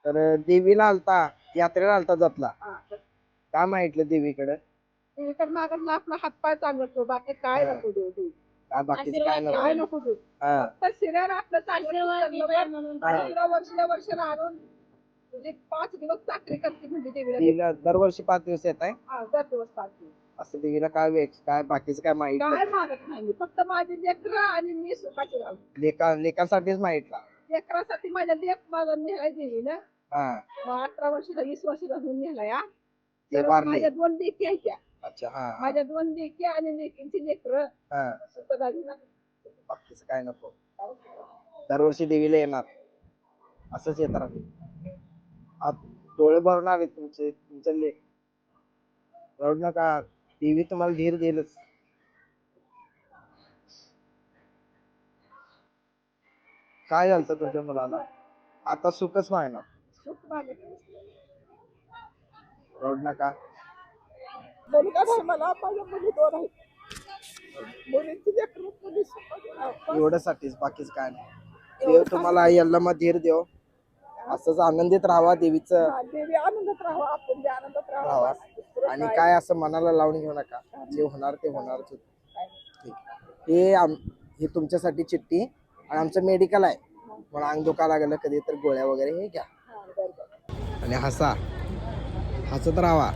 तर देवीला आलता, यात्रेला आलता जपला, काय माहितलं देवीकडे? देवीकडे मागं आपला हातपाय चालवतो, बाकी काय नको देऊ देऊ. काय बाकीचं काय काय नको? नको देऊ. हा. फक्त शिऱ्याला आपलं वर्ष राहून म्हणजे 5 दिवस चाकरी करते म्हणजे देवीला. देवीला दरवर्षी 5 दिवस येत आहे. दर दिवस 5 दिवस. असं देवीला काय काय बाकीचं काय माहित काय मागत नाही, फक्त माझी लेकरं आणि मी सुखाची राहू. लेकांसाठीच माहितला. लेकरासाठी माझ्या लेक माझा नेलाय देवीला. हा. मग 18 वर्षाचा 20 वर्षाचा होऊन नेलाय. ते वारले. माझ्या 2 लेकी आहेत त्या. अच्छा. हा. माझ्या 2 लेकी आणि लेकींची लेकरं. हा. सुखदायीला. बाकीचं काय नको. दरवर्षी देवीला येणार, असंच येत राहते. डोळे भरून आले तुमचे लेक. रडू नका, देवी तुम्हाला धीर देईलच. काय झालं तुझ्या मुलाला? आता सुखच मागणार. सुख मागत. रडू नका. मुलगा नाही मला, माझ्या मुली 2 आहेत. मुलींची लेकरं मुली सुखाची राहू. एवढ्यासाठीच, बाकीच काय नाही. देव तुम्हाला यल्लमा धीर देव, असंच आनंदित राहावा देवीचं. देवी आनंदात राहावा, आपण बी आनंदात राहावा. आणि काय असं मनाला लावून घेऊ नका, जे होणार ते होणारच. हे तुमच्यासाठी चिठ्ठी, आणि आमचं मेडिकल आहे, मला अंग दुखा लागलं कधी तर गोळ्या वगैरे हे घ्या. आणि हसत राहावा.